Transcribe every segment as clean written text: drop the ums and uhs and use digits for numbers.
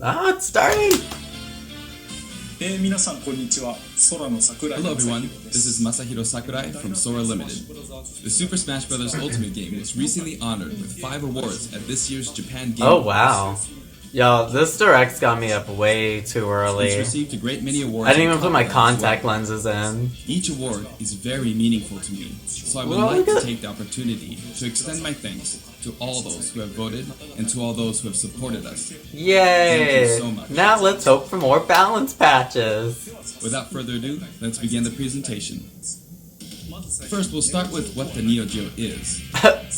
Ah, it's starting! Hello everyone, this is Masahiro Sakurai from Sora Limited. The Super Smash Bros. Ultimate game was recently honored with 5 awards at this year's Japan Game Oh Awards. wow. Yo, this direct's got me up way too early. It's received a great many awards. I didn't even put my contact lenses in. Each award is very meaningful to me, so I would like to take the opportunity to extend my thanks to all those who have voted and to all those who have supported us. Yay! Thank you so much. Now let's hope for more balance patches. Without further ado, let's begin the presentation. First, we'll start with what the Neo Geo is.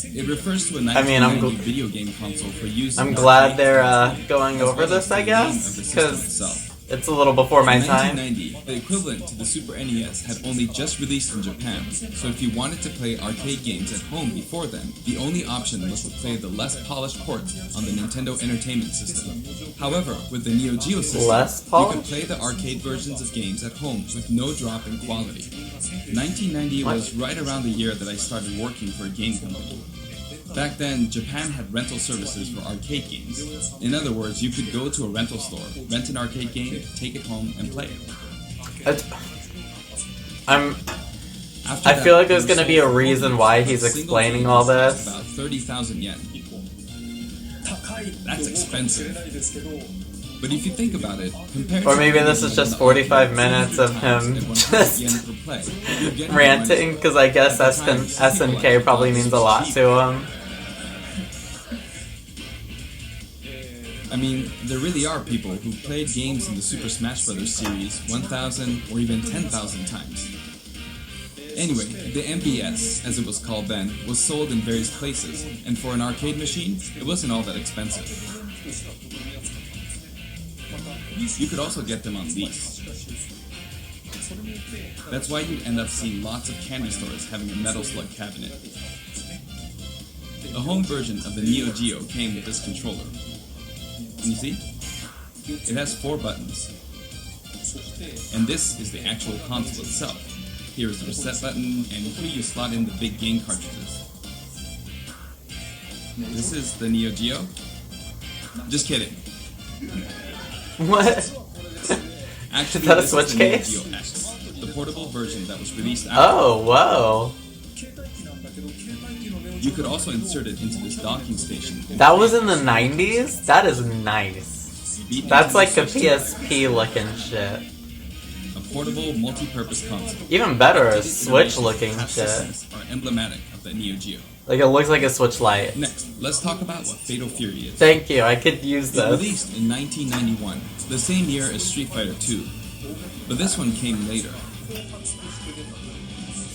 It refers to a 1990 video game console for use. I'm glad they're going over this, I guess, because it's a little before my time. In 1990, the equivalent to the Super NES had only just released in Japan, so if you wanted to play arcade games at home before then, the only option was to play the less polished ports on the Nintendo Entertainment System. However, with the Neo Geo system, you could play the arcade versions of games at home with no drop in quality. 1990 was right around the year that I started working for a game company. Back then, Japan had rental services for arcade games. In other words, you could go to a rental store, rent an arcade game, take it home, and play it. I feel like there's going to be a reason why he's explaining all this. About 30,000 yen. That's expensive. But if you think about it, compared or maybe this is just 45 minutes of him just ranting, because I guess SNK probably means a lot to him. I mean, there really are people who played games in the Super Smash Bros. Series 1,000 or even 10,000 times. Anyway, the MBS, as it was called then, was sold in various places, and for an arcade machine, it wasn't all that expensive. You could also get them on lease. That's why you'd end up seeing lots of candy stores having a Metal Slug cabinet. The home version of the Neo Geo came with this controller. Can you see? It has 4 buttons. And this is the actual console itself. Here is the reset button, and here you slot in the big game cartridges. This is the Neo Geo. Just kidding. What? Actually, is that a this Switch is the Neo case? Geo X, the portable version that was released after. Oh, whoa. You could also insert it into this docking station. That was in the 90s? That is nice. That's like a PSP looking shit. A portable, multi-purpose console. Even better, a Switch looking shit. Are emblematic of the Neo Geo. Like, it looks like a Switch Lite. Next, let's talk about what Fatal Fury is. Thank you, I could use It this. released in 1991, the same year as Street Fighter II. But this one came later.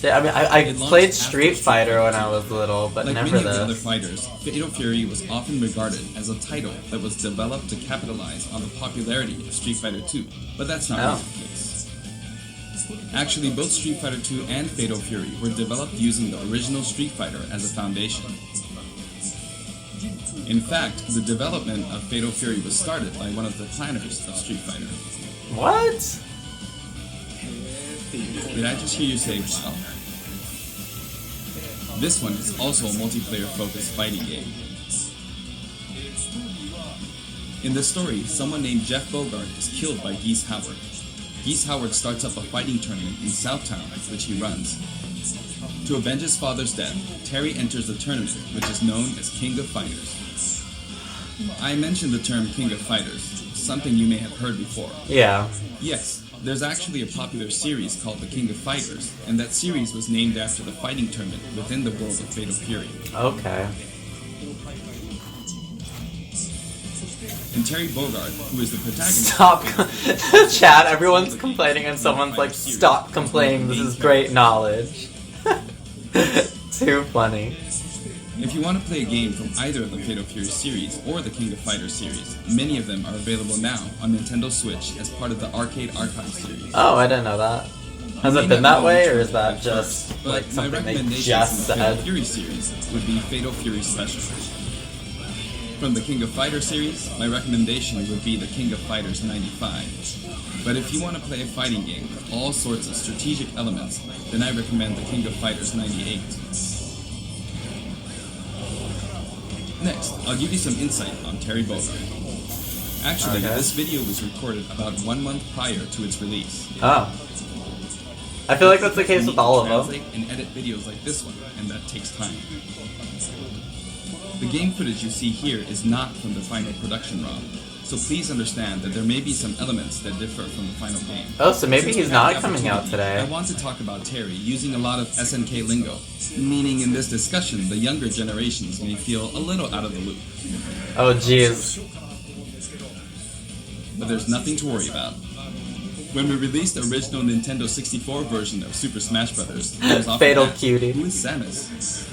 See, I mean, I played Street Fighter when I was little, but like never many of the other this. fighters, Fatal Fury was often regarded as a title that was developed to capitalize on the popularity of Street Fighter II. But that's not really the case. Actually, both Street Fighter II and Fatal Fury were developed using the original Street Fighter as a foundation. In fact, the development of Fatal Fury was started by one of the planners of Street Fighter. What? Did I just hear you say, wow? This one is also a multiplayer-focused fighting game. In the story, someone named Jeff Bogard is killed by Geese Howard. Geese Howard starts up a fighting tournament in Southtown, which he runs. To avenge his father's death, Terry enters the tournament, which is known as King of Fighters. I mentioned the term King of Fighters, something you may have heard before. Yeah. Yes, there's actually a popular series called The King of Fighters, and that series was named after the fighting tournament within the world of Fatal Fury. Okay. And Terry Bogard, who is the protagonist... Stop! Chat, everyone's complaining and someone's like, stop complaining, this is great knowledge. Too funny. If you want to play a game from either of the Fatal Fury series or the King of Fighters series, many of them are available now on Nintendo Switch as part of the Arcade Archive series. Oh, I didn't know that. Has it been that way, or is that just like something they just from the said? Fatal Fury series would be Fatal Fury Special. From the King of Fighters series, my recommendation would be the King of Fighters 95. But if you want to play a fighting game with all sorts of strategic elements, then I recommend the King of Fighters 98. Next, I'll give you some insight on Terry Bogard. Actually, Okay. this video was recorded about 1 month prior to its release. Oh. I feel like that's the case with all of them. Translate and edit videos like this one, and that takes time. The game footage you see here is not from the final production ROM, so please understand that there may be some elements that differ from the final game. Oh, so maybe Since he's we have not the coming out opportunity, I today. want to talk about Terry using a lot of SNK lingo, meaning in this discussion the younger generations may feel a little out of the loop. Oh, jeez. But there's nothing to worry about. When we released the original Nintendo 64 version of Super Smash Bros., there was often Fatal asked, cutie. who is Samus?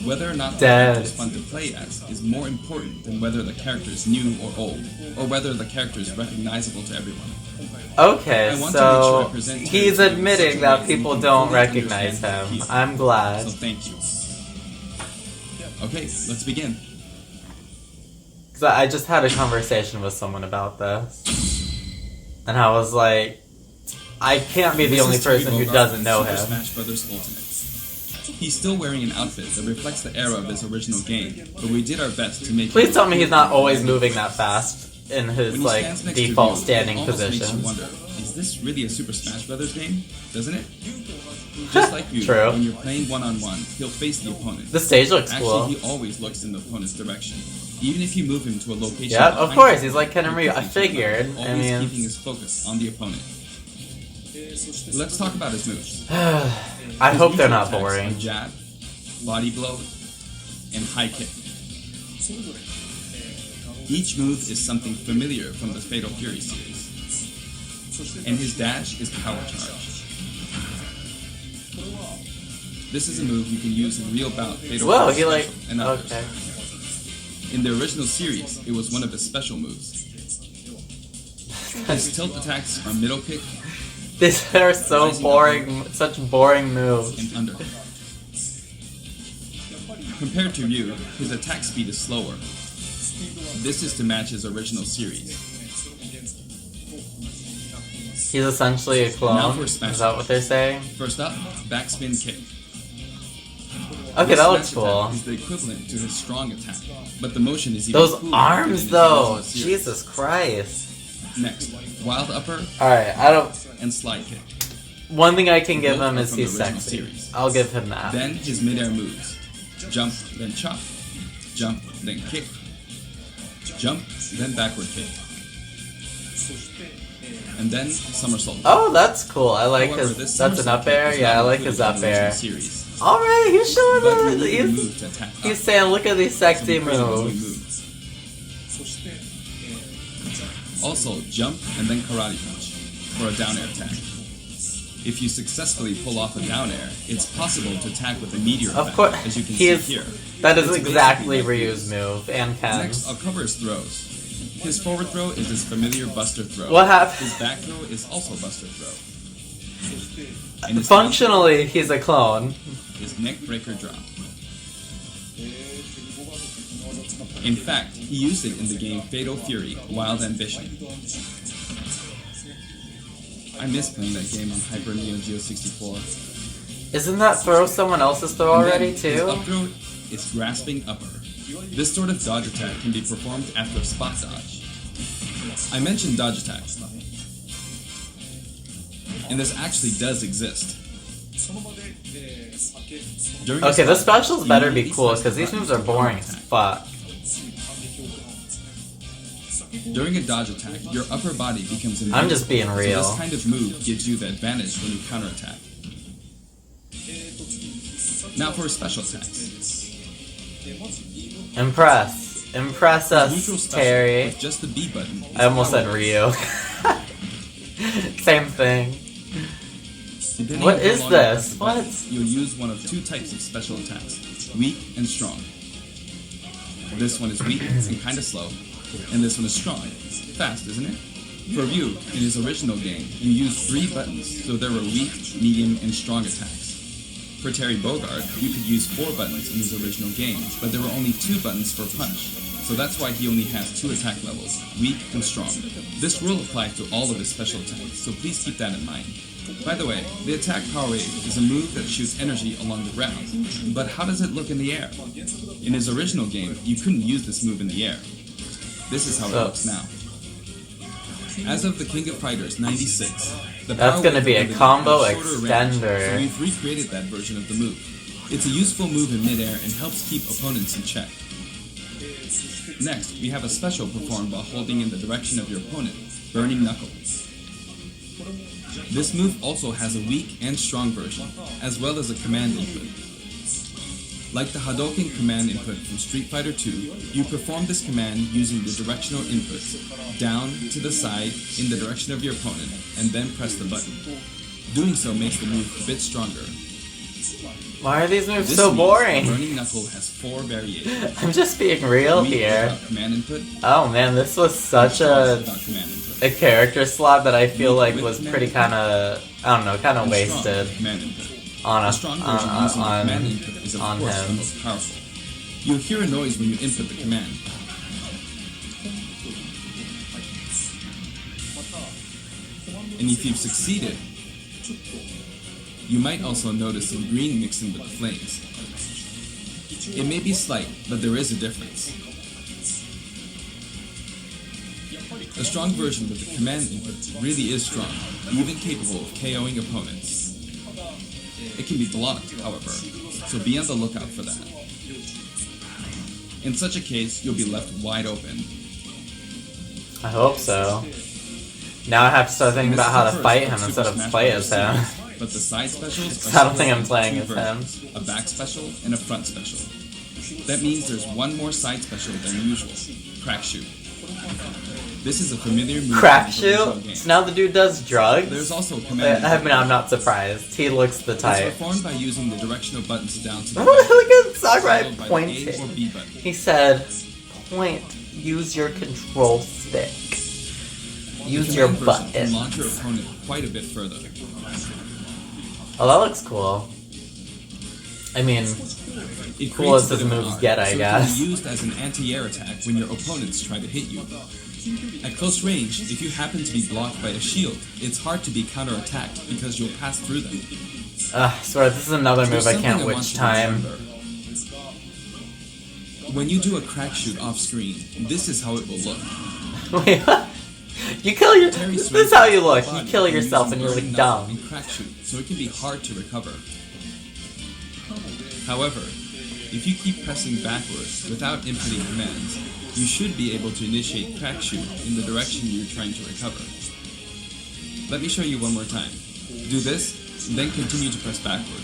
Whether or not the Dead. character is fun to play as is more important than whether the character is new or old, or whether the character is recognizable to everyone. Okay, I want to make sure I so present he's Terry in admitting such a that way people you don't fully recognize understand him. his appeal. I'm glad. So thank you. Okay, let's begin. Because I just had a conversation with someone about this. And I was like, I can't be the This only is Terry person who Bogard doesn't in know Super him. Smash Bros. Ultimate. He's still wearing an outfit that reflects the era of his original game, but we did our best to make Please it tell me he's not always look moving that fast in his, When he like, stands next to default you, standing it almost makes position. you wonder, is this really a Super Smash Bros. Game? Doesn't it? Just like you, True. when you're playing one-on-one, he'll face the opponent. The stage looks Actually, cool. he always looks in the opponent's direction. Even if you move him to a location... Yep, of behind course, him, he's like Ken and Ryu. I he'll quickly figured. turn, I always mean, keeping his focus on the opponent. Let's talk about his moves. I His hope they're usual not attacks boring. are jab, body blow, and high kick. Each move is something familiar from the Fatal Fury series. And his dash is power charge. This is a move you can use in real bout Fatal Whoa, Fury he like... Special and others. Okay. In the original series, it was one of his special moves. His tilt attacks are middle kick These are so boring, such boring moves. and under. Compared to Ryu, his attack speed is slower. This is to match his original series. He's essentially a Now clone. for Is Smash that what they're saying? First up, backspin kick. Okay, This that looks smash attack cool. is the equivalent to his strong attack, but the motion is even Those cooler than arms, his though! original series. Jesus Christ. Next, wild upper Alright, I don't... and slide kick. One thing I can give Both him are is from the he's original sexy. series. I'll give him that. Then his midair moves. Jump, then chop. Jump, then kick. Jump, then backward kick. And then somersault. Oh, that's cool. I like However, his... this That's an somersault up kick air? is Yeah, I not like his included up in the original air. series. Alright, he's showing But you us... need a He's, move to attack he's up. saying, look at these sexy Some crazy moves. Also, jump and then karate punch for a down air attack. If you successfully pull off a down air, it's possible to attack with a meteor Of effect, course, as you can he see is... here. That is It's exactly basically like Ryu's move, and Next, Ken's. I'll cover his throws. His forward throw is his familiar buster throw. What happened? His back throw is also buster throw. And his Functionally, he's a clone. his neck breaker drop. In fact, he used it in the game Fatal Fury: Wild Ambition. I miss playing that game on Hyper Neo Geo 64. Isn't that throw someone else's throw And then already, his too? up throw is grasping upper. This sort of dodge attack can be performed after a spot dodge. I mentioned dodge attack, and this actually does exist. During a Okay, the spot dodge, specials you better be immediately cool, press because the these button moves are to perform boring an as attack. fuck. During a dodge attack, your upper body becomes invisible. I'm just being real. So this kind of move gives you the advantage when you counterattack. Now for special attacks. Impress. Impress Neutral us, special Terry. with just the B button. is I almost said powerful. Ryu. Same thing. Depending What on how is long you press this? the button, What? You'll use one of two types of special attacks, weak and strong. This one is weak and kind of slow, and this one is strong. Fast, isn't it? For Ryu, in his original game, you used 3 buttons, so there were weak, medium, and strong attacks. For Terry Bogard, you could use 4 buttons in his original games, but there were only 2 buttons for punch, so that's why he only has 2 attack levels, weak and strong. This rule applies to all of his special attacks, so please keep that in mind. By the way, the attack power wave is a move that shoots energy along the ground, but how does it look in the air? In his original game, you couldn't use this move in the air. This is how it looks now. As of the King of Fighters 96, the That's power gonna wave be a ability combo has shorter range, extender. so we've recreated that version of the move. It's a useful move in midair and helps keep opponents in check. Next, we have a special performed while holding in the direction of your opponent, Burning Knuckle. This move also has a weak and strong version, as well as a command input. Like the Hadouken command input from Street Fighter II, you perform this command using the directional inputs, down to the side in the direction of your opponent, and then press the button. Doing so makes the move a bit stronger. Why are these moves This so means boring? Burning Knuckle has 4 variations. I'm just being real Weak here. without command input, Oh man, this was such without command input. a character slot that I feel like With was command pretty input. kind of, I don't know, kind of And strong wasted with command input. on The a, strong version using the command input is of on course the him. most powerful. You'll hear a noise when you input the command. And if you've succeeded, you might also notice some green mixing with the flames. It may be slight, but there is a difference. The strong version with the command input really is strong, even capable of KOing opponents. It can be blocked, however, so be on the lookout for that. In such a case, you'll be left wide open. I hope so. Now I have to start thinking about how to fight him instead of play as him. But the side specials I don't think I'm playing two as him. versions, a back special and a front special. That means there's one more side special than usual, Crack Shoot. This is a familiar move Crack from the original shoot? game. So now the dude does drugs? There's also a command. I mean, I'm not surprised. He looks the It's type. performed by using the directional buttons down to the Look at Sakurai followed by the A or pointing. B button. He said, point, use your control stick. Use The your command version can launch your buttons. opponent quite a bit further. Oh, that looks cool. I mean, It cool as creates a his bit of an moves arc, get, I so guess. it can be used as an anti-air attack when your opponents try to hit you. At close range, if you happen to be blocked by a shield, it's hard to be counterattacked because you'll pass through them. I swear, this is another move There's I something can't want witch you to time. remember. When you do a crack shoot off screen, this is how it will look. Wait, what? You kill your. Terry This swings is how you the look. You body kill when yourself using and you're burning like knuckle dumb. and crack shoot, so it can be hard to recover. However, if you keep pressing backwards without inputting commands, you should be able to initiate crack shoot in the direction you're trying to recover. Let me show you one more time. Do this, and then continue to press backward.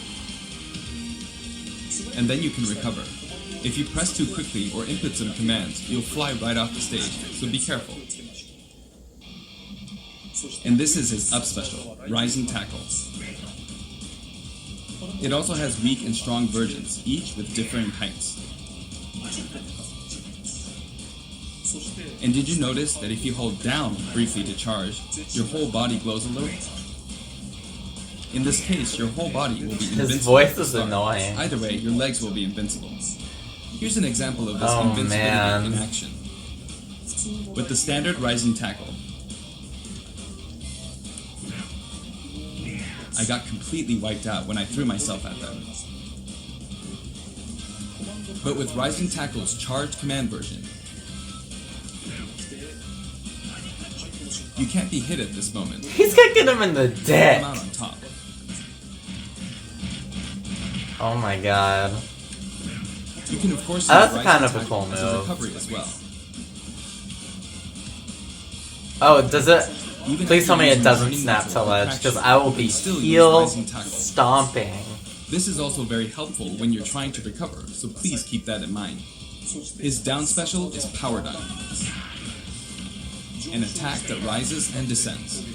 And then you can recover. If you press too quickly or input some commands, you'll fly right off the stage, so be careful. And this is his up special, Rising Tackle. It also has weak and strong versions, each with differing heights. And did you notice that if you hold down briefly to charge, your whole body glows a little? In this case, your whole body will be invincible. His voice at the is start. annoying. Either way, your legs will be invincible. Here's an example of this Oh, invincibility man. in action. With the standard Rising Tackle, I got completely wiped out when I threw myself at them. But with Rising Tackle's charged command version, you can't be hit at this moment. He's kicking him in the dick. Come out on top. Oh my god. You can of course use That's Rising kind of a Tackle cool as a move. recovery as well. Oh, does it? Even Please if tell you're me it using doesn't Burning snap Knuckle to or ledge, Crack because Shoot, I will you be can still use heel Rising Tackle. stomping. This is also very helpful when you're trying to recover, so please keep that in mind. His down special is Power Dive, an attack that rises and descends.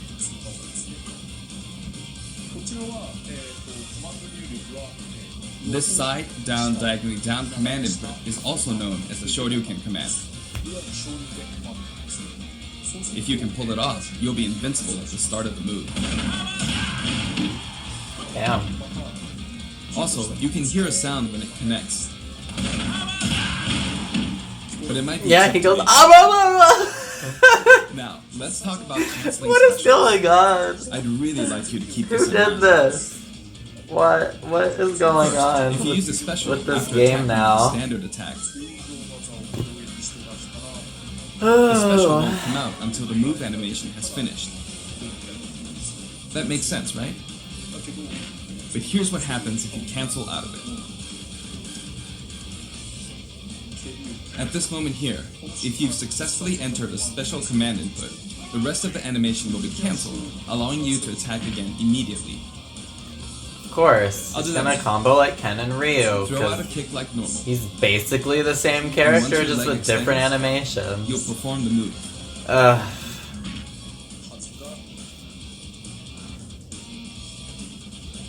This side, down, diagonally down command input is also known as the Shoryuken command. If you can pull it off, you'll be invincible at the start of the move. Damn. Also, you can hear a sound when it connects. But it might be Yeah, tough he to goes, reach. ah, Now, let's talk about canceling What is specials. going on? I'd really like you to keep Who this in did mind. this? What is going on If you use a special with this after game attacking now? with a standard attack, The special won't come out until the move animation has finished. That makes sense, right? But here's what happens if you cancel out of it. At this moment here, if you've successfully entered a special command input, the rest of the animation will be cancelled, allowing you to attack again immediately. Of course, he's gonna combo like Ken and Ryu, Throw out a kick like normal. he's basically the same character, just with different animations. You'll perform the move.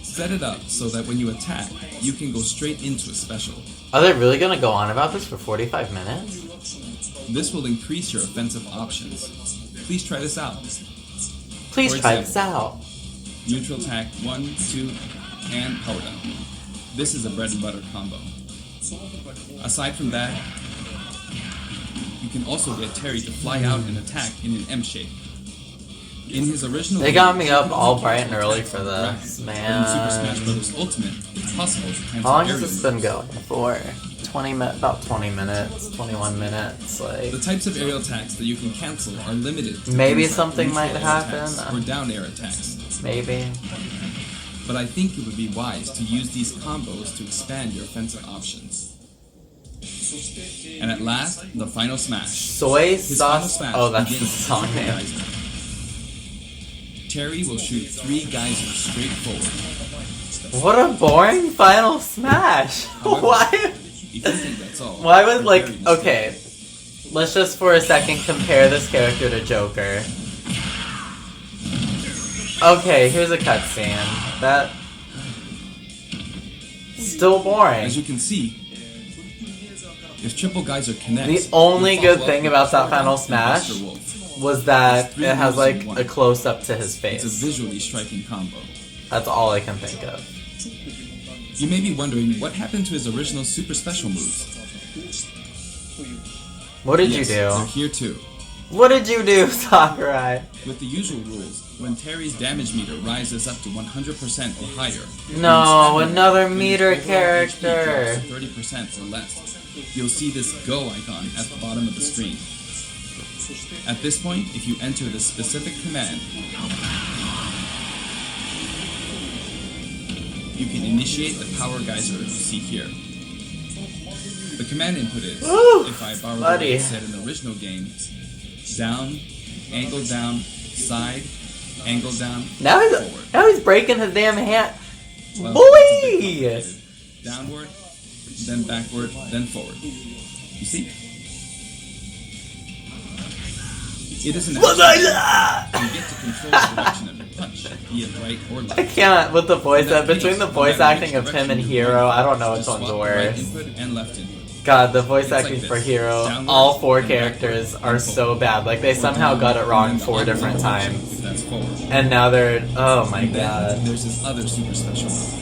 Set it up so that when you attack, you can go straight into a special. Are they really gonna go on about this for 45 minutes? This will increase your offensive options. Please try this out. Please try this out. Neutral attack 1, 2, and power down. This is a bread and butter combo. Aside from that, you can also get Terry to fly out and attack in an M shape. In his original They got me up all bright and early for this, in man. Super Smash Bros. Ultimate, it's possible to cancel How long has area this been moves. going for? About 20 minutes, 21 minutes, like... The types of aerial attacks that you can cancel are limited to Maybe things like something neutral might air happen. attacks or down air attacks. Maybe. But I think it would be wise to use these combos to expand your offensive options. And at last, the final smash. Soy His final sauce... smash Oh, that's the begins song with a name. geyser. Terry will shoot 3 geysers straight forward. What a boring final smash! However, Why? If you think that's all, Why would, you're like... very mistaken. Okay. Let's just for a second compare this character to Joker. Okay, here's a cutscene. That... Still boring. As you can see, if triple geyser connects, The only you'll good follow thing up about with that Backspin final and smash Buster Wolf. was that Three it has moves in like one. a close up to his It's a face. visually striking combo. That's all I can think of. You may be wondering what happened to his original super special moves. What did Yes, you they're do? here too. What did you do, Sakurai? With the usual rules, when Terry's damage meter rises up to 100% or higher, No, another when meter his overall HP character. drops to 30% or less, you'll see this go icon at the bottom of the screen. At this point, if you enter the specific command, you can initiate the power geyser you see here. The command input is, Ooh, if I borrow the buddy. way it said in the original game, down, angle down, side, angle down, Now forward. he's breaking his damn hand. Well, Boy! it's a bit complicated. Downward, then backward, then forward. You see? It is an action. You get to control the direction of your punch, be it right or left. I can't with the voice In that between case, the no voice matter acting which of him direction and you Hero. move, I don't know which just one's swap the right worse. input and left input. God, the voice It's like acting this. for Hero, Downward, all 4 then characters backward, are then so forward. bad. Like they Or somehow down, got it and wrong then the 4 opposite different direction, times. That's forward. And now they're... Oh my And then god. there's this other super special move.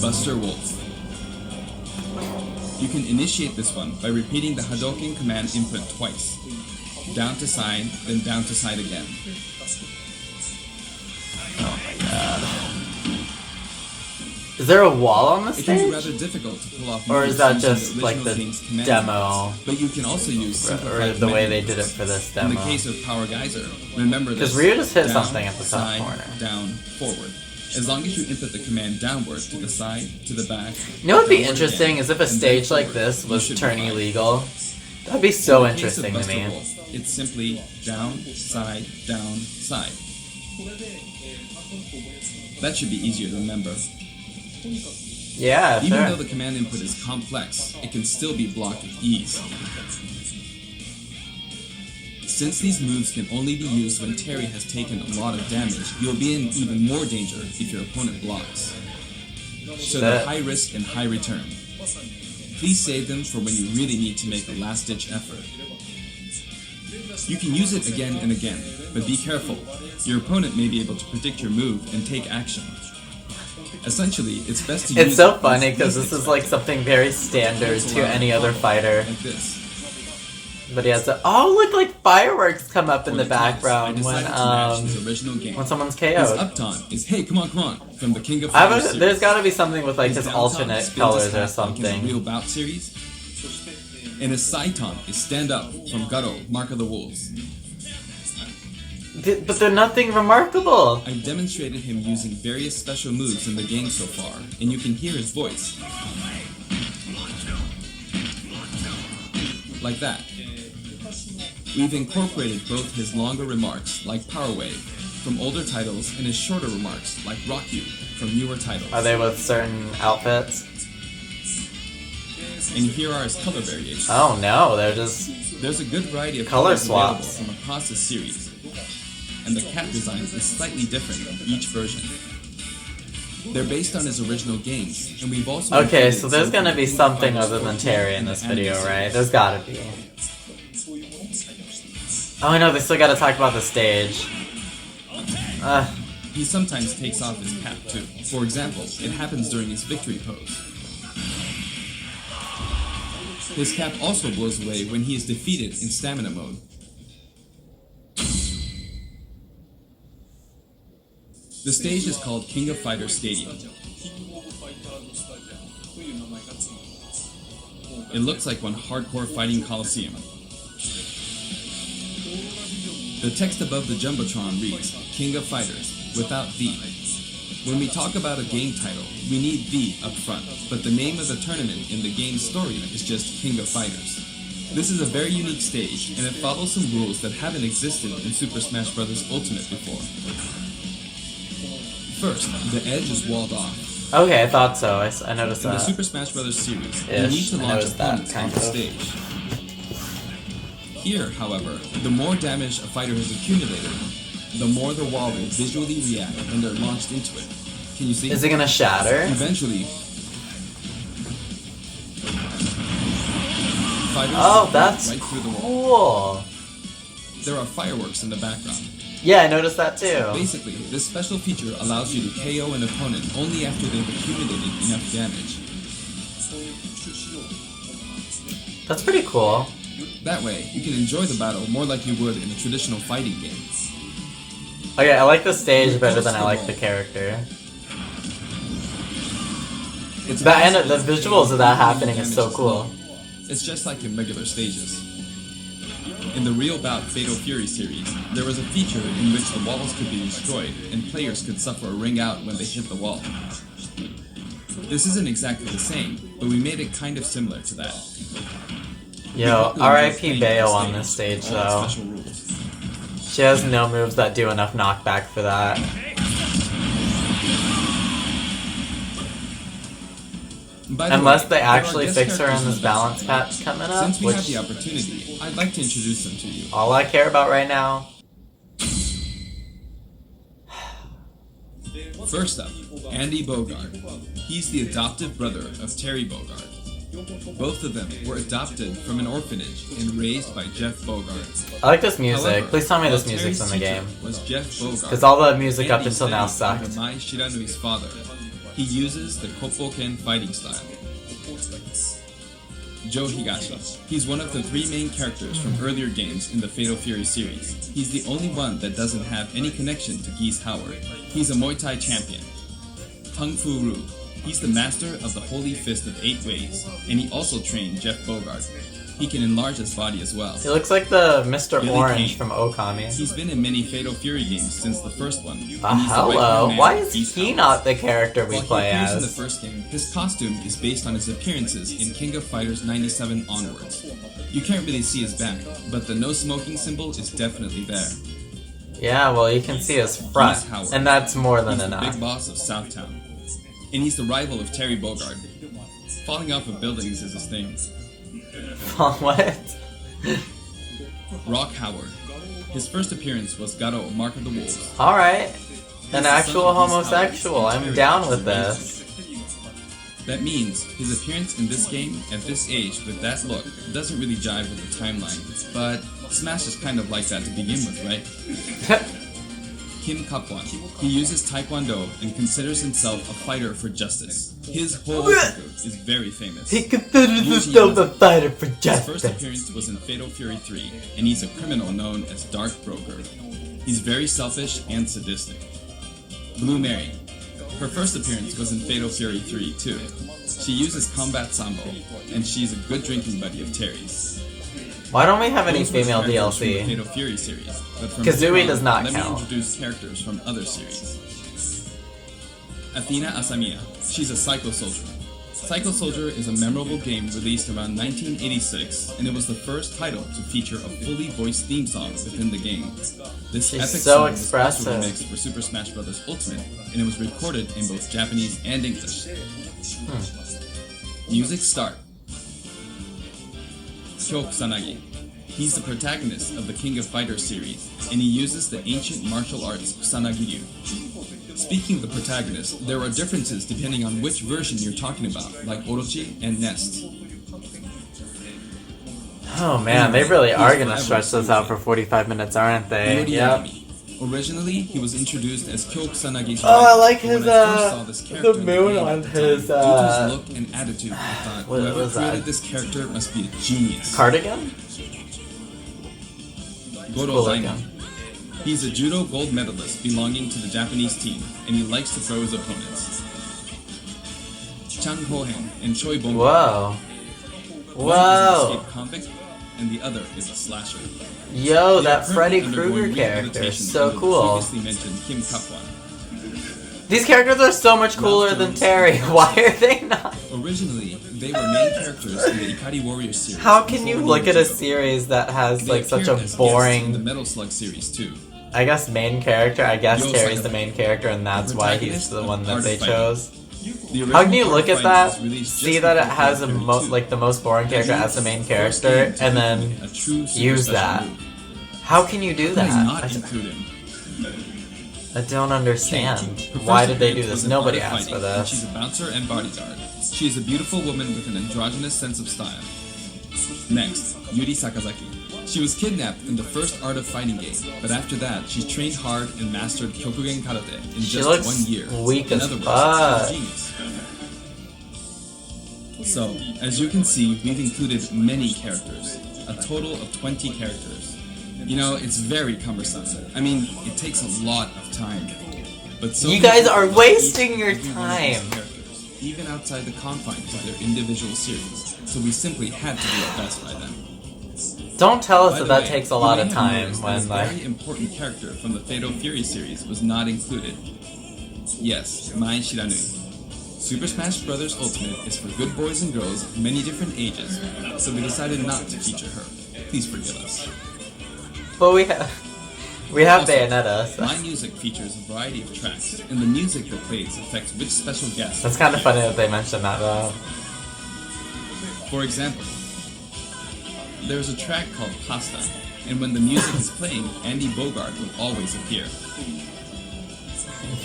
Buster Wolf. You can initiate this one by repeating the Hadouken command input twice. Down to side, then down to side again. Oh my god. Is there a wall on the It can be stage? rather difficult to pull off Or moves is that using just like original the game's command demo? inputs, but you can also use Or simplified the way command they did it inputs. for this In the demo? case of Power Geyser, remember this. Because Ryu just hit down, something at the top side, corner. Down, forward. As long as you input the command downward, to the side, to the back. You know what would be downward interesting again, is if a and then stage like forward, this you was should be turning fine. illegal. That'd be so In the case of interesting to Buster me. Wolf, it's simply down, side, side. That should be easier to remember. Yeah, Even though sure. the command input is complex, it can still be blocked with ease. Since these moves can only be used when Terry has taken a lot of damage, you'll be in even more danger if your opponent blocks. So they're That- high risk and high return. Please save them for when you really need to make a last-ditch effort. You can use it again and again, but be careful. Your opponent may be able to predict your move and take action. Essentially, it's best to use It's so it funny when because least this is like expected. something very standard Cancel to out any other combo fighter. Like this. But he has to. Oh, look, like fireworks come up in For the the cause, I background decided to match his original game. when someone's His KO'd. uptime is "Hey, come on" from the King of Fighters series. There's got to be something with like his downtown alternate spins colors his or hat like in something. the Real Bout series. And his Saiton is "Stand Up" from Garo, Mark of the Wolves. But they're nothing remarkable. I demonstrated him using various special moves in the game so far, and you can hear his voice. Like that. We've incorporated both his longer remarks, like Power Wave, from older titles, and his shorter remarks, like Rock You, from newer titles. Are they with certain outfits? And here are his color variations. Oh no, they're just... There's a good variety of color colors available swaps from across the series, and the cat design is slightly different in each version. They're based on his original games, and we've also... Okay, so there's gonna be something other than Terry in this video, right? There's gotta be. Oh, I know, they still gotta talk about the stage. He sometimes takes off his cap, too. For example, it happens during his victory pose. His cap also blows away when he is defeated in stamina mode. The stage is called King of Fighters Stadium. It looks like one hardcore fighting coliseum. The text above the Jumbotron reads, King of Fighters, without the. When we talk about a game title, we need the up front, but the name of the tournament in the game's story is just King of Fighters. This is a very unique stage, and it follows some rules that haven't existed in Super Smash Bros. Ultimate before. First, the edge is walled off. Okay, I thought so. I noticed In the that. Super Smash Bros. Series, you Ish, need to I launch noticed that, opponents kind off the of. stage. Here, however, the more damage a fighter has accumulated, the more the wall will visually react when they're launched into it. Can you see? Is it gonna shatter? Eventually, fighters Oh, will that's right through the wall. cool. There are fireworks in the background. Yeah, I noticed that too. Basically, this special feature allows you to KO an opponent only after they've accumulated enough damage. That's pretty cool. That way, you can enjoy the battle more like you would in a traditional fighting game. Okay, I like the stage better than I like the character. It's The visuals of that happening is so cool. It's just like in regular stages. In the Real Bout Fatal Fury series, there was a feature in which the walls could be destroyed and players could suffer a ring out when they hit the wall. This isn't exactly the same, but we made it kind of similar to that. Yo, R.I.P. Bayo on this stage though. Special rules. She has no moves that do enough knockback for that. By the Unless way, they there are actually guest fix her characters in this the balance background. patch coming up, Since we have which the opportunity, I'd like to introduce them to you. all I care about right now. First up, Andy Bogard. He's the adoptive brother of Terry Bogard. Both of them were adopted from an orphanage and raised by Jeff Bogard. I like this music. However, Please tell me this while music's in the Terry's game. teacher was Jeff Bogard. Because all the music up Andy until now studied sucked. under Mai Shiranui's father. He uses the Koppoken fighting style. Joe Higashi. He's one of the three main characters from earlier games in the Fatal Fury series. He's the only one that doesn't have any connection to Geese Howard. He's a Muay Thai champion. Tung Fu Ru. He's the master of the Holy Fist of 8 Ways, and he also trained Jeff Bogard. He can enlarge his body as well. He looks like the Mr. Billy Orange Kane. from Okami. He's been in many Fatal Fury games since the first one. and he's the Hello. right-hand man Why of is Geese he Howard. not the character we While play he appears in the as? first game, his costume is based on his appearances in King of Fighters 97 onwards. You can't really see his back, but the no smoking symbol is definitely there. Yeah, well, you can see his front, Geese Howard. and that's more than He's the enough. big boss of Southtown. And he's the rival of Terry Bogard. Falling off of buildings is his thing. What? Rock Howard. His first appearance was Garo, Mark of the Wolves. Alright. He's An the actual son of Geese homosexual. Howard, I'm Terry down with raised this. That means his appearance in this game, at this age, with that look, doesn't really jive with the timeline. But Smash is kind of like that to begin with, right? Kim Kapwan. He uses Taekwondo and considers himself a fighter for justice. His whole figure is very famous. He considers himself a fighter for His justice. first appearance was in Fatal Fury 3, and he's a criminal known as Dark Broker. He's very selfish and sadistic. Blue Mary. Her first appearance was in Fatal Fury 3 too. She uses combat sambo, and she's a good drinking buddy of Terry's. Why don't we have any Those were female characters from the DLC? Fatal Fury series, but from Kazooie here on, does not let count. me introduce characters from other series. Athena Asamiya. She's a Psycho Soldier. Psycho Soldier is a memorable game released around 1986, and it was the first title to feature a fully voiced theme song within the game. This She's epic so song was also expressive. remixed for Super Smash Bros. Ultimate, and it was recorded in both Japanese and English. Music start. Kyo Kusanagi. He's the protagonist of the King of Fighters series, and he uses the ancient martial arts Kusanagi-ryu. Speaking of the protagonist, there are differences depending on which version you're talking about, like Orochi and Nest. Oh man, they really are gonna stretch this out for 45 minutes, aren't they? Yori Yep. Yagami. Originally, he was introduced as Kyo Kusanagi's Oh, I wife, like but his, when I first saw this character the in moon game on at the time, his, due to his look and attitude, I thought, what whoever was that? created this character must be a genius. Cardigan? Goro Cool Zaima. looking. He's a judo gold medalist belonging to the Japanese team, and he likes to throw his opponents. Chang Ho-hen and Choi Bong. Whoa. One is an Whoa. escaped convict, and the other is a slasher. Yo, They that are Freddy currently Krueger undergoing character is rehabilitation so under the cool. Previously mentioned Kim Kapwan. These characters are so much cooler than Terry. Why are they not? Originally, they were main characters in the Ikari Warriors series. How can you before look at a years ago. series that has They like such a appeared as guests in the boring, Metal Slug series too. I guess main character? I guess Yo, Terry's Saga. the main character and that's why he's the one that they chose. The How can you original look at Art that, Fight was released see just that it before has a Fatal Fury 2. like the most boring character as the main First character, game to and include then a true super use special that? move. How can you do Why not that? include him? I don't understand. Her Why first did they do appearance this? was in Nobody Art of asked for Fighting, and this. She's a bouncer and bodyguard. She is a beautiful woman with an androgynous sense of style. Next, Yuri Sakazaki. She was kidnapped in the first Art of Fighting game, but after that, she trained hard and mastered Kyokugen Karate in She just looks 1 year. weak in as other words, fuck. she's a genius. So, as you can see, we've included many characters, a total of 20 characters. You know, it's very cumbersome. I mean, it takes a lot of time. But so You many guys people are love wasting each your and every one of these time. characters, even outside the confines of their individual series. So we simply had to do our best by them. Don't tell us By that the that way, takes a you lot may of have time noticed that when a like very important character from the Fatal Fury series was not included. Yes, Mai Shiranui. Super Smash Bros. Ultimate is for good boys and girls of many different ages, so we decided not to feature her. Please forgive us. but we have Also, Bayonetta. So. My music features a variety of tracks, and the music that plays affects which special guests. That's kind of funny that they mentioned that though. For example, there's a track called Pasta, and when the music is playing, Andy Bogard will always appear.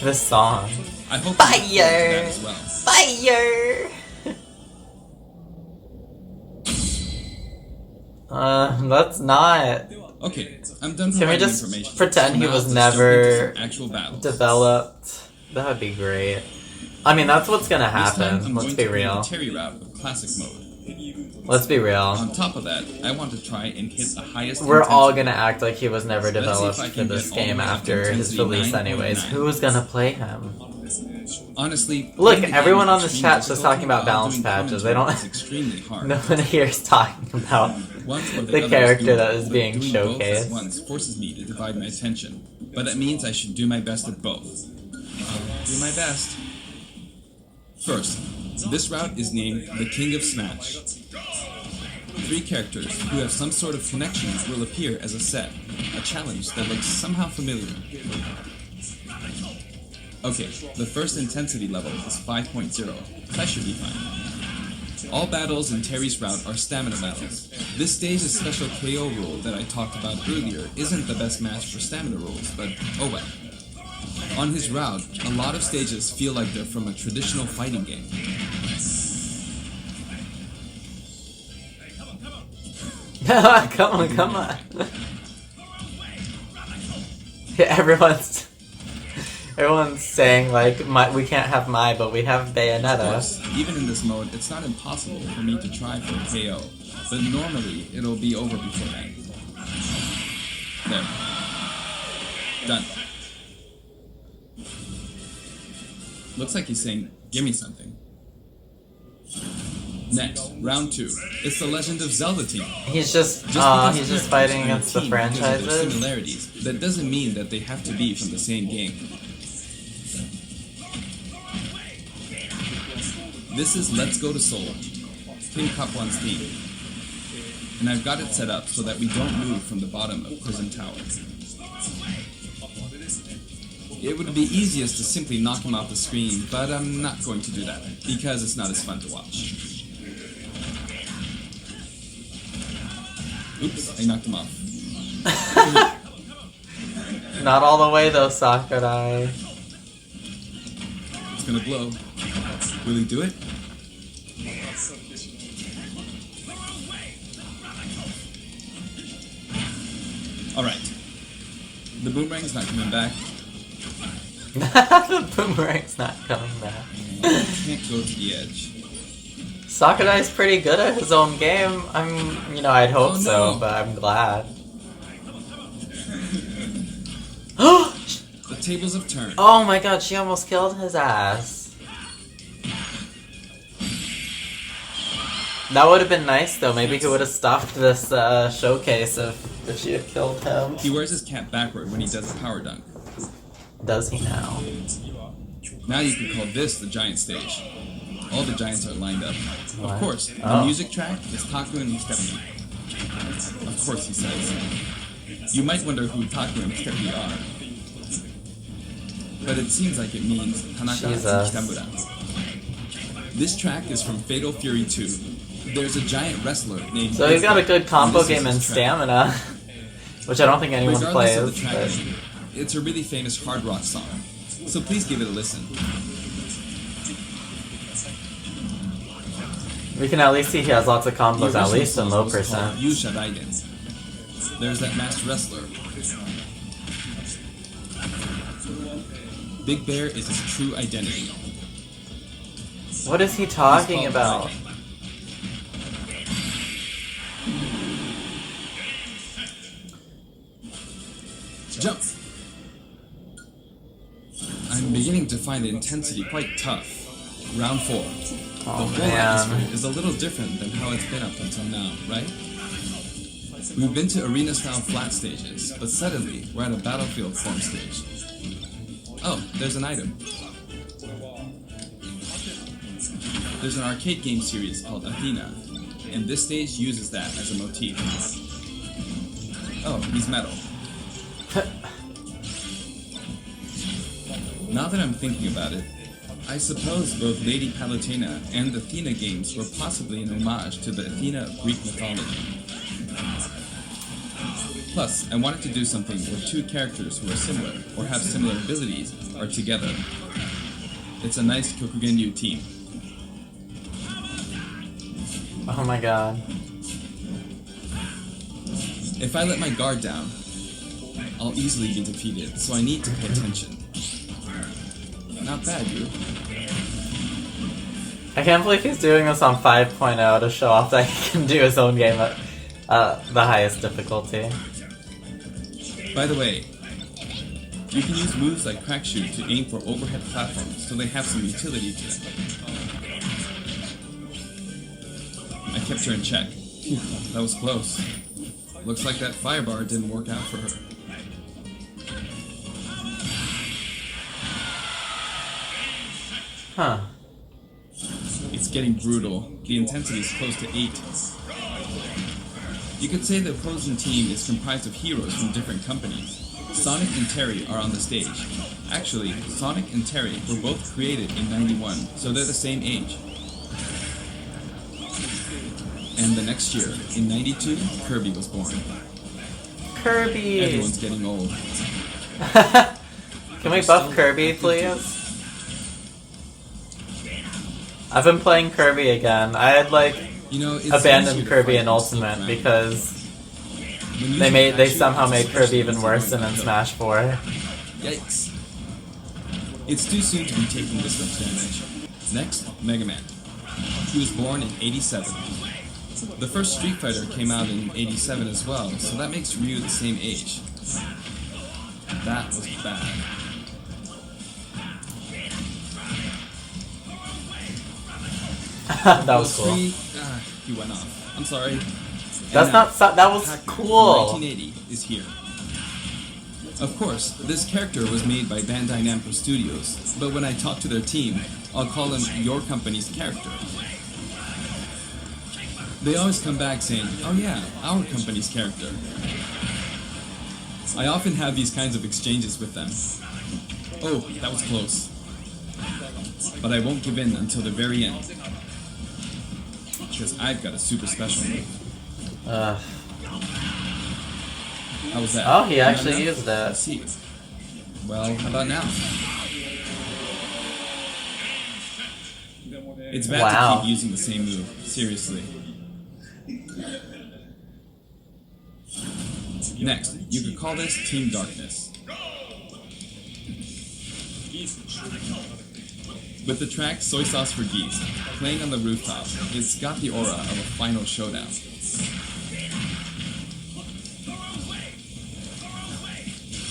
This song. I hope you look forward to Fire! that as well. Fire! That's not Okay, I'm done Can we providing just information. pretend he now was let's jump into never some actual battles. developed. That would be great. I mean, that's what's gonna This time, happen. I'm Let's going be to play real. the Terry route of classic mode. Let's be real. On top of that, I want to try and hit the highest We're all intensity. gonna act like he was never Let's see if developed I for can this get all the game way up to after his intensity release 9.9. anyways. Who's gonna play him? Honestly, Look, playing the everyone game on this extreme chat's just difficulty talking about while balance doing patches. They commentary don't- is extremely hard. No one here is talking about One or the other character is that doable, is but being doing both at showcased. once forces me to divide my attention, but that means I should do my best at both. I'll do my best. First, this route is named the King of Smash. 3 characters who have some sort of connection will appear as a set, a challenge that looks somehow familiar. Okay, the first intensity level is 5.0. That should be fine. All battles in Terry's route are stamina battles. This stage's special KO rule that I talked about earlier isn't the best match for stamina rules, but oh well. On his route, a lot of stages feel like they're from a traditional fighting game. Come on. Yeah, everyone's Everyone's saying, like, we can't have Mai, but we have Of Bayonetta. course, even in this mode, it's not impossible for me to try for a KO, but normally it'll be over before then. There. Done. Looks like he's saying, give me something. Next, round 2. It's the Legend of Zelda team. He's just because he's just characters fighting are a against the team because of their franchises. similarities, that doesn't mean that they have to be from the same game. This is Let's Go to Seoul, King Kapwan's team. And I've got it set up so that we don't move from the bottom of Prison Tower. It would be easiest to simply knock him off the screen, but I'm not going to do that, because it's not as fun to watch. Oops, I knocked him off. Not all the way though, Sakurai. It's gonna blow. Will he do it? Alright. The boomerang's not coming back. The boomerang's not coming back. Can't go to the edge. Sakurai's pretty good at his own game. I'd hope Oh, no. so, but I'm glad. The tables have turned. Oh my god, she almost killed his ass. That would have been nice though. Maybe he would have stopped this showcase if she had killed him. He wears his cap backward when he does a power dunk. Does he now? Now you can call this the giant stage. All the giants are lined up. What? Of course, the Oh. music track is Taku and Stephanie. Of course, he says. You might wonder who Taku and Stephanie are. But it seems like it means Tanaka and Jesus. Kitamura. This track is from Fatal Fury 2. There's a giant wrestler named... So he's got a good combo This is game his in track. stamina, which I don't think anyone Regardless plays. of the track, But it's a really famous hard rock song. So please give it a listen. we can at least see he has lots of The combos, at original least in song low was called percent. Yusha Raiden. There's that masked wrestler. Big Bear is his true identity. What is he He's talking called about? Raiden. Jump! I'm beginning to find the intensity quite tough. Round 4. Oh The whole man. atmosphere is a little different than how it's been up until now, right? We've been to arena-style flat stages, but suddenly we're at a battlefield form stage. Oh, there's an item. There's an arcade game series called Athena, and this stage uses that as a motif. Oh, he's metal. Now that I'm thinking about it, I suppose both Lady Palutena and the Athena games were possibly an homage to the Athena of Greek mythology. Plus, I wanted to do something where two characters who are similar, or have similar abilities, are together. It's a nice Kyokugenryu team. Oh my god. If I let my guard down, I'll easily be defeated, so I need to pay attention. Not bad, you. I can't believe he's doing this on 5.0 to show off that he can do his own game at the highest difficulty. By the way, you can use moves like Crack Shoot to aim for overhead platforms, so they have some utility to them. I kept her in check. Phew, that was close. Looks like that firebar didn't work out for her. Huh. It's getting brutal. The intensity is close to 8. You could say the opposing team is comprised of heroes from different companies. Sonic and Terry are on the stage. Actually, Sonic and Terry were both created in '91, so they're the same age. And the next year, in '92, Kirby was born. Kirby! Everyone's getting old. Can we buff Kirby, please? I've been playing Kirby again. I had You know, it's abandoned easier to Kirby fight in from Steel Ultimate Ground. because When they using Crack Shoot, somehow made especially Kirby even when worse someone than in is Smash 4. Yikes. It's too soon to be taking this much damage. Next, Mega Man. He was born in 87. The first Street Fighter came out in 87 as well, so that makes Ryu the same age. That was bad. That was cool. He went off. I'm sorry. That's not. That was Pac-Man cool. 1980 is here. Of course, this character was made by Bandai Namco Studios, but when I talk to their team, I'll call him your company's character. They always come back saying, "Oh yeah, our company's character." I often have these kinds of exchanges with them. Oh, that was close. But I won't give in until the very end. Because I've got a super special move. How was that? Oh, he actually used that. Let's see. Well, how about now? It's bad to keep using the same move. Seriously. Next, you could call this Team Darkness. With the track Soy Sauce for Geese playing on the rooftop, it's got the aura of a final showdown.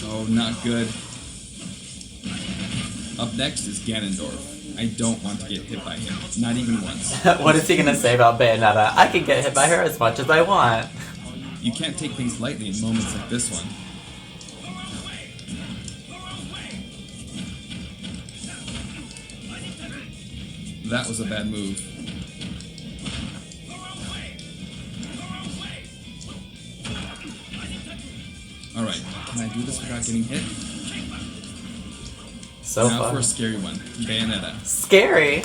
Oh, not good. Up next is Ganondorf. I don't want to get hit by him, not even once. What is he gonna say about Bayonetta? I can get hit by her as much as I want. You can't take things lightly in moments like this one. That was a bad move. Alright, can I do this without getting hit? So now far. for a scary one, Bayonetta. Scary?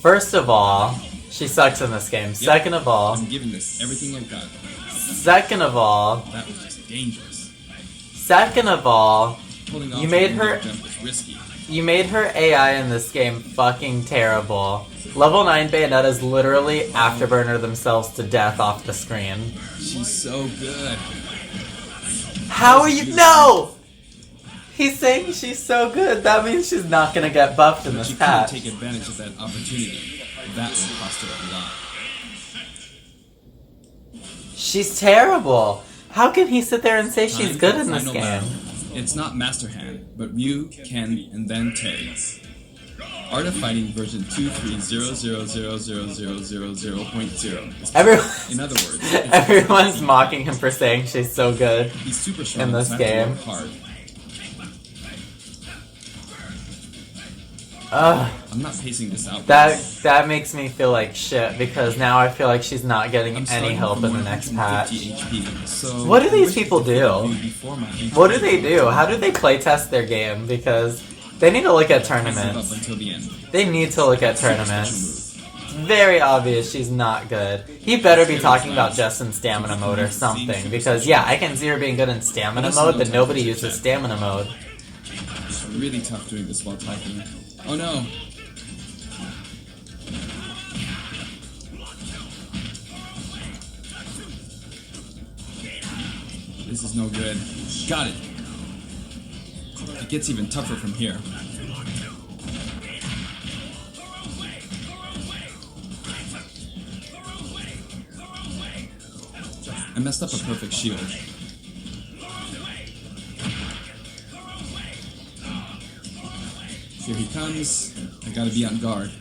First of all, she sucks in this game. Yep. Second of all... I'm giving this everything I've got. Second of all... That was just dangerous. Second of all... Pulling off You made the her... jump was risky. You made her AI in this game fucking terrible. Level 9 Bayonetta is literally Afterburner themselves to death off the screen. She's so good. How are you- No! He's saying she's so good. That means she's not gonna get buffed in But this you couldn't patch. take advantage of that opportunity. That will cost her a lot. She's terrible. How can he sit there and say she's Time good for in the this final game? battle. It's not Master Hand, but Ryu, Ken, and then Terry. Art of Fighting version 230000000.0. Everyone, In other words, everyone's mocking him for saying she's so good. he's super strong in this so I have to game. work hard. Ugh, I'm not pacing this out. that makes me feel like shit because now I feel like she's not getting I'm any starting help from in the next patch. 150 HP, so What do I these wish people I could do? review before my HP. What do they do? How do they playtest their game? Because they need to look at Save up tournaments. until the end. They need to look at Special tournaments. move. Very obvious she's not good. He better be talking about just in stamina mode or something. Because yeah, I can see her being good in stamina mode, but nobody uses stamina mode. It's really tough doing this while typing. Oh no! This is no good. Got it! It gets even tougher from here. I messed up a perfect shield. Here he comes. I gotta be on guard.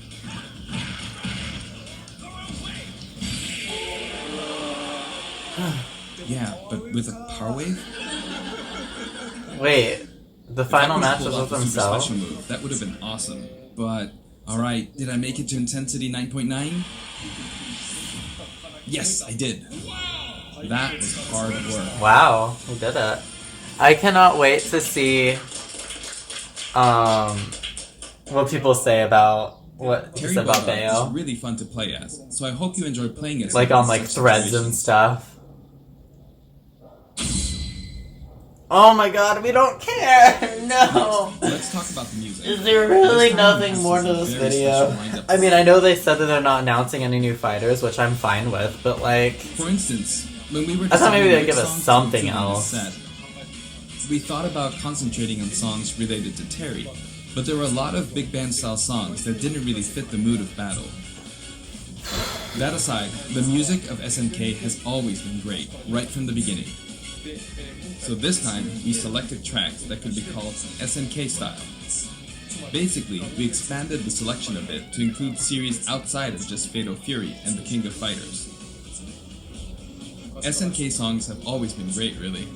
Yeah, but with a power wave? Wait, the If I final could've match pulled was off with a super himself? special move, that would have been awesome. But, alright, did I make it to intensity 9.9? Yes, I did. That was hard work. Wow, he did it. I cannot wait to see what people say about what he Terry said about Bogard is Bayo. really fun to play as, so I hope you enjoy playing as Like him in on like such threads and situations. stuff. Oh my god, we don't care! No! Let's talk about the music. Is there really This time nothing has more to some this very video? special wind-up I mean, I know they said that they're not announcing any new fighters, which I'm fine with, but like... For instance, when we were I thought maybe deciding they'd give which us songs to something include in this else. set, we thought about concentrating on songs related to Terry, but there were a lot of big band style songs that didn't really fit the mood of battle. That aside, the music of SNK has always been great, right from the beginning. So this time, we selected tracks that could be called SNK style. Basically, we expanded the selection a bit to include series outside of just Fatal Fury and the King of Fighters. SNK songs have always been great, really.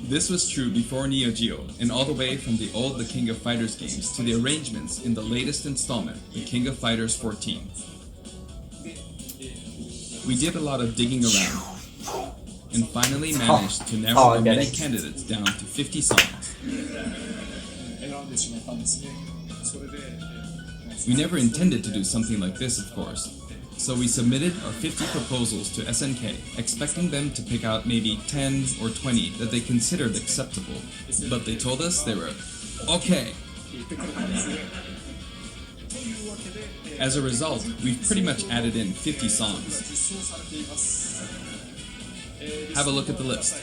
This was true before Neo Geo, and all the way from the old The King of Fighters games to the arrangements in the latest installment, The King of Fighters 14. We did a lot of digging around, and finally managed to narrow our many candidates down to 50 songs. We never intended to do something like this, of course, so we submitted our 50 proposals to SNK, expecting them to pick out maybe 10 or 20 that they considered acceptable, but they told us they were okay. As a result, we've pretty much added in 50 songs. Have a look at the list.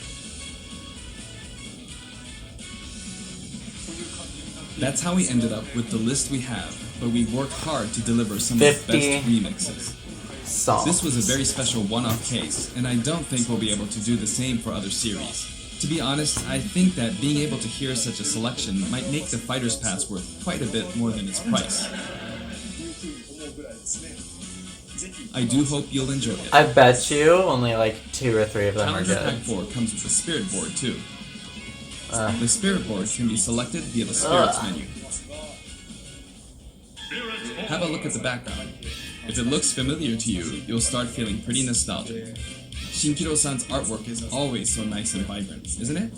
That's how we ended up with the list we have, but we worked hard to deliver some of the best remixes. Songs. This was a very special one-off case, and I don't think we'll be able to do the same for other series. To be honest, I think that being able to hear such a selection might make the Fighter's Pass worth quite a bit more than its price. I do hope you'll enjoy it. I bet you only like 2 or 3 of them Challenger are good. Pack 4 comes with a Spirit Board too. The Spirit Board can be selected via the Spirits menu. Have a look at the background. If it looks familiar to you, you'll start feeling pretty nostalgic. Shinkiro-san's artwork is always so nice and vibrant, isn't it?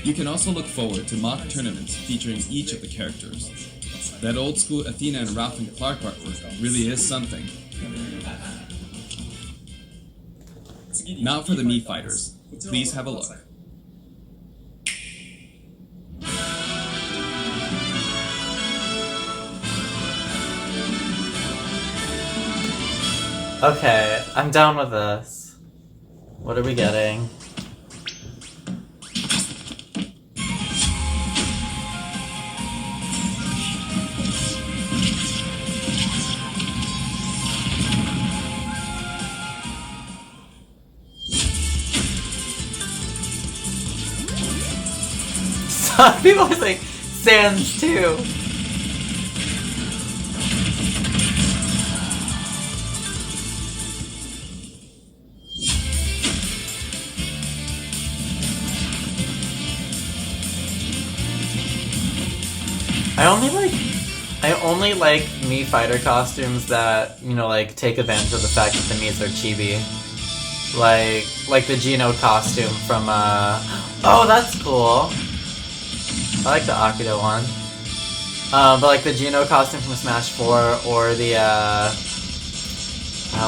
You can also look forward to mock tournaments featuring each of the characters. That old school Athena and Ralph and Clark artwork really is something. Now for the Mii Fighters. Please have a look. Okay, I'm down with this. What are we getting? Some people are saying Sans too. I only like Mii fighter costumes that, you know, like take advantage of the fact that the Miis are chibi. Like the Geno costume from oh, that's cool. I like the Akudo one. But like the Geno costume from Smash 4 or the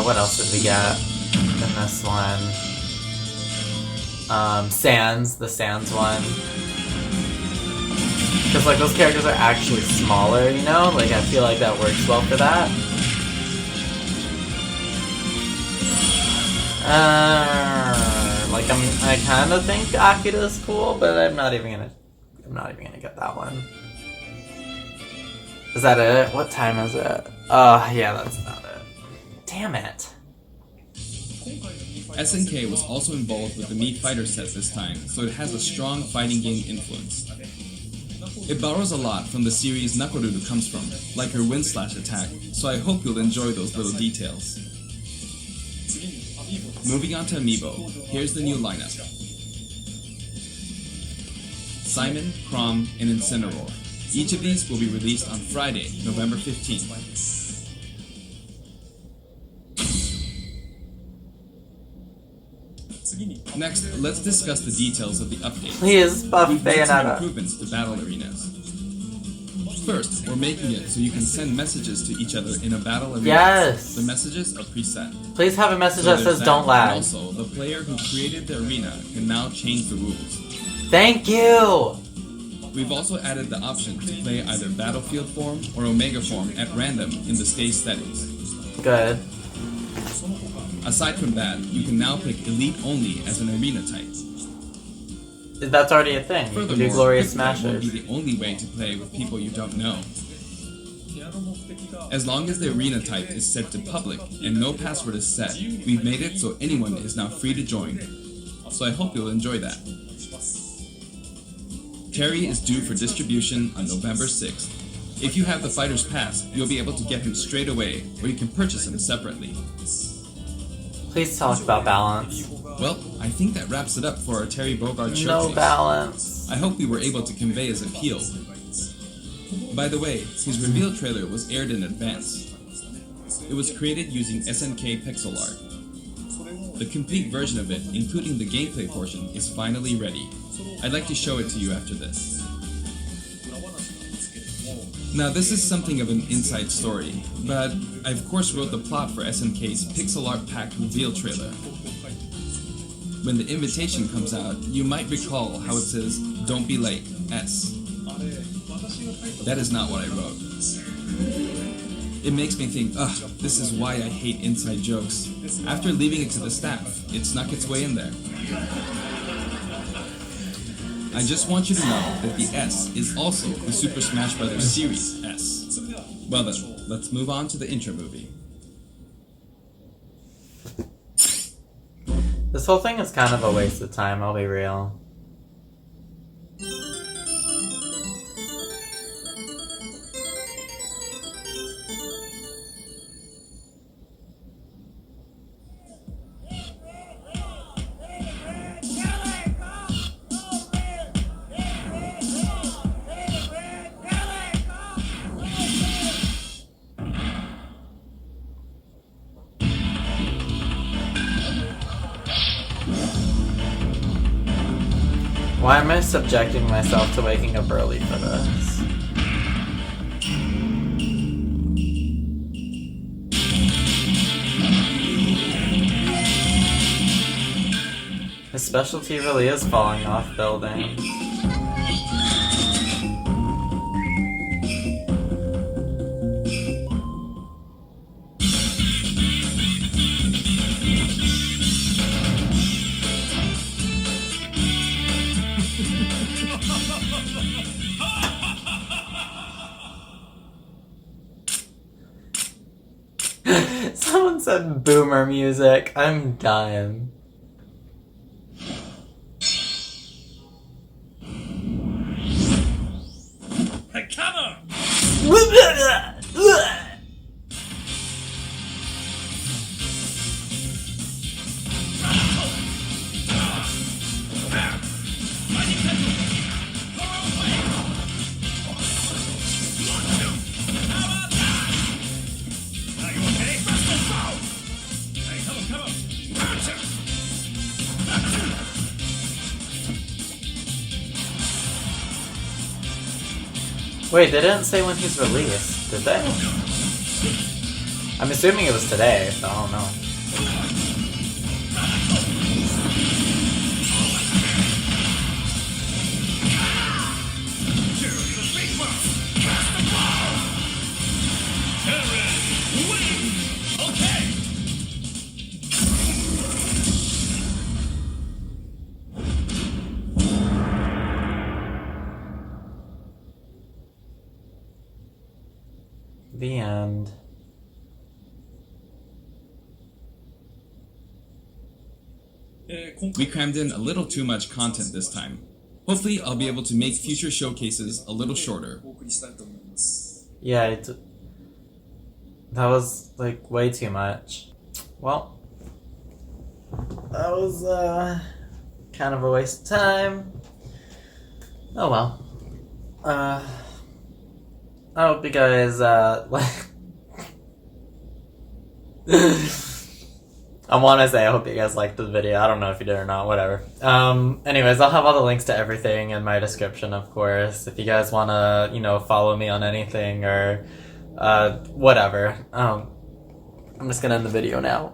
what else did we get in this one? Sans, the Sans one. Because, like, those characters are actually smaller, you know? Like, I feel like that works well for that. Like, I kind of think Akuda's cool, but I'm not even gonna get that one. Is that it? What time is it? Yeah, that's not it. Damn it. SNK was also involved with the Mii Fighter set this time, so it has a strong fighting game influence. It borrows a lot from the series Nakoruru comes from, like her wind slash attack, so I hope you'll enjoy those little details. Moving on to Amiibo, here's the new lineup. Simon, Chrom, and Incineroar. Each of these will be released on Friday, November 15th. Next, let's discuss the details of the update. Please, buff We've made some Bayonetta. improvements to battle arenas. First, we're making it so you can send messages to each other in a battle arena. Yes! The messages are preset. Please have a message So that says there's don't And lag. also, the player who created the arena can now change the rules. Thank you! We've also added the option to play either Battlefield form or Omega form at random in the stage settings. Good. Aside from that, you can now pick Elite only as an arena type. That's already a thing. You can do Furthermore, glorious quick play won't smashes. be the only way to play with people you don't know. As long as the arena type is set to public and no password is set, we've made it so anyone is now free to join. So I hope you'll enjoy that. Terry is due for distribution on November 6th. If you have the Fighter's Pass, you'll be able to get him straight away, or you can purchase him separately. Please talk about balance. Well, I think that wraps it up for our Terry Bogard showcase. No balance. I hope we were able to convey his appeal. By the way, his reveal trailer was aired in advance. It was created using SNK pixel art. The complete version of it, including the gameplay portion, is finally ready. I'd like to show it to you after this. Now this is something of an inside story, but I of course wrote the plot for SNK's pixel art pack reveal trailer. When the invitation comes out, you might recall how it says, "Don't be late, S." That is not what I wrote. It makes me think, ugh, this is why I hate inside jokes. After leaving it to the staff, it snuck its way in there. I just want you to know that the S is also the Super Smash Bros. Series S. Well then, let's move on to the intro movie. This whole thing is kind of a waste of time, I'll be real. Why am I subjecting myself to waking up early for this? His specialty really is falling off buildings. Someone said boomer music. I'm dying. Hey, come on! Are you okay? Hey, come on, come on! Wait, they didn't say when he's released, did they? I'm assuming it was today, so I don't know. The end. We crammed in a little too much content this time. Hopefully I'll be able to make future showcases a little shorter. Yeah, that was like way too much. Well, that was kind of a waste of time. Oh well. I hope you guys like. I want to say I hope you guys liked the video. I don't know if you did or not. Whatever. Anyways, I'll have all the links to everything in my description, of course. If you guys want to, follow me on anything or whatever. I'm just gonna end the video now.